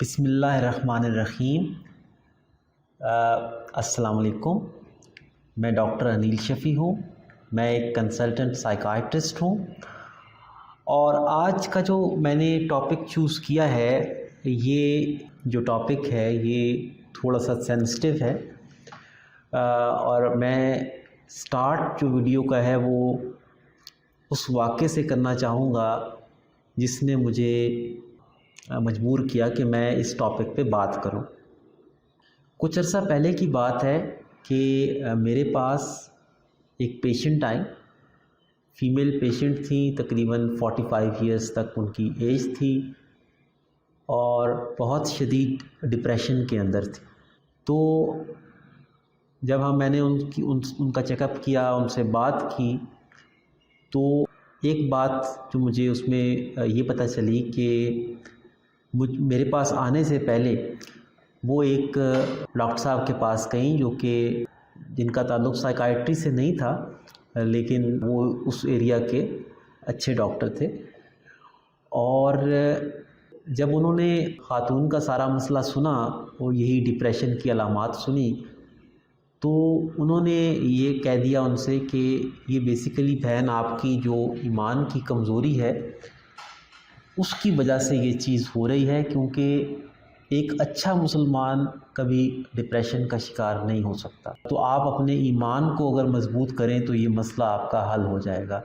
بسم اللہ الرحمن الرحیم۔ السلام علیکم۔ میں ڈاکٹر انیل شفیع ہوں۔ میں ایک کنسلٹنٹ سائیکائٹرسٹ ہوں، اور آج کا جو میں نے ٹاپک چوز کیا ہے، یہ جو ٹاپک ہے یہ تھوڑا سا سینسٹیو ہے، اور میں سٹارٹ جو ویڈیو کا ہے وہ اس واقعے سے کرنا چاہوں گا جس نے مجھے مجبور کیا کہ میں اس ٹاپک پہ بات کروں۔ کچھ عرصہ پہلے کی بات ہے کہ میرے پاس ایک پیشنٹ آئی، فیمیل پیشنٹ تھیں، تقریباً 45 ایئرس تک ان کی ایج تھی، اور بہت شدید ڈپریشن کے اندر تھی۔ تو جب میں نے ان کا چیک اپ کیا، ان سے بات کی، تو ایک بات جو مجھے اس میں یہ پتہ چلی کہ میرے پاس آنے سے پہلے وہ ایک ڈاکٹر صاحب کے پاس گئیں، جو کہ جن کا تعلق سائیکائٹری سے نہیں تھا، لیکن وہ اس ایریا کے اچھے ڈاکٹر تھے۔ اور جب انہوں نے خاتون کا سارا مسئلہ سنا، وہ یہی ڈپریشن کی علامات سنی، تو انہوں نے یہ کہہ دیا ان سے کہ یہ بیسیکلی بہن آپ کی جو ایمان کی کمزوری ہے اس کی وجہ سے یہ چیز ہو رہی ہے، کیونکہ ایک اچھا مسلمان کبھی ڈپریشن کا شکار نہیں ہو سکتا۔ تو آپ اپنے ایمان کو اگر مضبوط کریں تو یہ مسئلہ آپ کا حل ہو جائے گا۔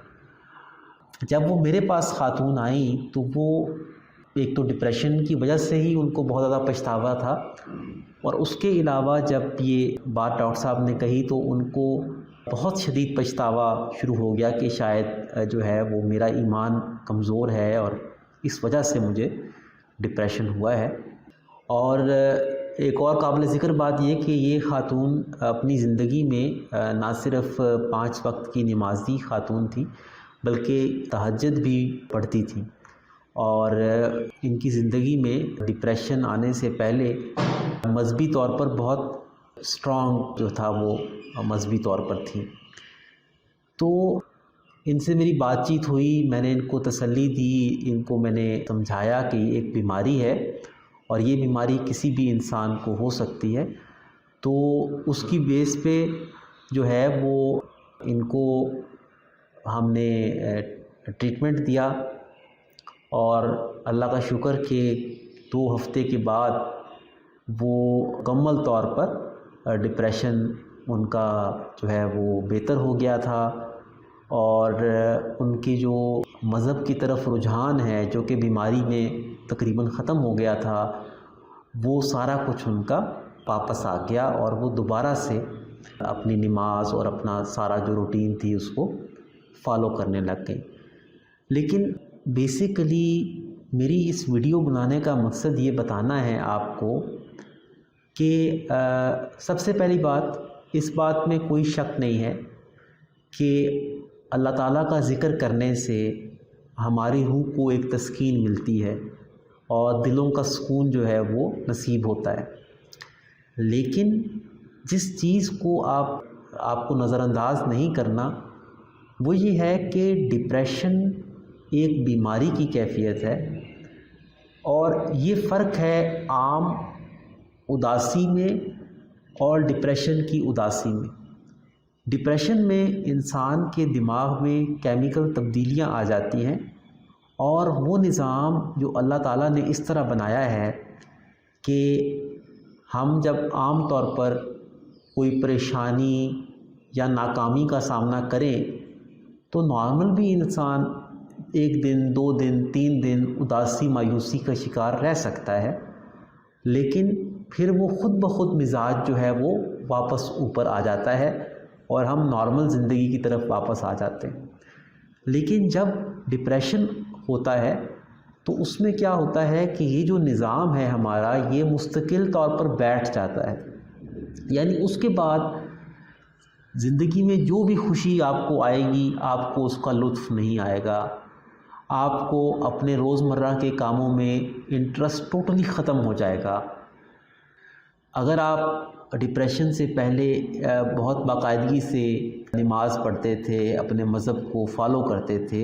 جب وہ میرے پاس خاتون آئیں تو وہ ایک تو ڈپریشن کی وجہ سے ہی ان کو بہت زیادہ پچھتاوا تھا، اور اس کے علاوہ جب یہ بات ڈاکٹر صاحب نے کہی تو ان کو بہت شدید پچھتاوا شروع ہو گیا کہ شاید جو ہے وہ میرا ایمان کمزور ہے اور اس وجہ سے مجھے ڈپریشن ہوا ہے۔ اور ایک اور قابل ذکر بات یہ کہ یہ خاتون اپنی زندگی میں نہ صرف 5 وقت کی نمازی خاتون تھی، بلکہ تہجد بھی پڑھتی تھی، اور ان کی زندگی میں ڈپریشن آنے سے پہلے مذہبی طور پر بہت اسٹرانگ جو تھا وہ مذہبی طور پر تھی۔ تو ان سے میری بات چیت ہوئی، میں نے ان کو تسلی دی، ان کو میں نے سمجھایا کہ یہ ایک بیماری ہے اور یہ بیماری کسی بھی انسان کو ہو سکتی ہے۔ تو اس کی بیس پہ جو ہے وہ ان کو ہم نے ٹریٹمنٹ دیا، اور اللہ کا شکر کہ 2 ہفتے کے بعد وہ مکمل طور پر ڈپریشن ان کا جو ہے وہ بہتر ہو گیا تھا، اور ان کی جو مذہب کی طرف رجحان ہے جو کہ بیماری میں تقریباً ختم ہو گیا تھا، وہ سارا کچھ ان کا واپس آ گیا، اور وہ دوبارہ سے اپنی نماز اور اپنا سارا جو روٹین تھی اس کو فالو کرنے لگ گئیں۔ لیکن بیسیکلی میری اس ویڈیو بنانے کا مقصد یہ بتانا ہے آپ کو کہ سب سے پہلی بات، اس بات میں کوئی شک نہیں ہے کہ اللہ تعالیٰ کا ذکر کرنے سے ہماری روح کو ایک تسکین ملتی ہے، اور دلوں کا سکون جو ہے وہ نصیب ہوتا ہے۔ لیکن جس چیز کو آپ کو نظر انداز نہیں کرنا وہ یہ ہے کہ ڈپریشن ایک بیماری کی کیفیت ہے، اور یہ فرق ہے عام اداسی میں اور ڈپریشن کی اداسی میں۔ ڈپریشن میں انسان کے دماغ میں کیمیکل تبدیلیاں آ جاتی ہیں، اور وہ نظام جو اللہ تعالیٰ نے اس طرح بنایا ہے کہ ہم جب عام طور پر کوئی پریشانی یا ناکامی کا سامنا کریں تو نارمل بھی انسان 1 دن 2 دن 3 دن اداسی مایوسی کا شکار رہ سکتا ہے، لیکن پھر وہ خود بخود مزاج جو ہے وہ واپس اوپر آ جاتا ہے، اور ہم نارمل زندگی کی طرف واپس آ جاتے ہیں۔ لیکن جب ڈپریشن ہوتا ہے تو اس میں کیا ہوتا ہے کہ یہ جو نظام ہے ہمارا، یہ مستقل طور پر بیٹھ جاتا ہے، یعنی اس کے بعد زندگی میں جو بھی خوشی آپ کو آئے گی، آپ کو اس کا لطف نہیں آئے گا، آپ کو اپنے روزمرہ کے کاموں میں انٹرسٹ ٹوٹلی ختم ہو جائے گا۔ اگر آپ ڈپریشن سے پہلے بہت باقاعدگی سے نماز پڑھتے تھے، اپنے مذہب کو فالو کرتے تھے،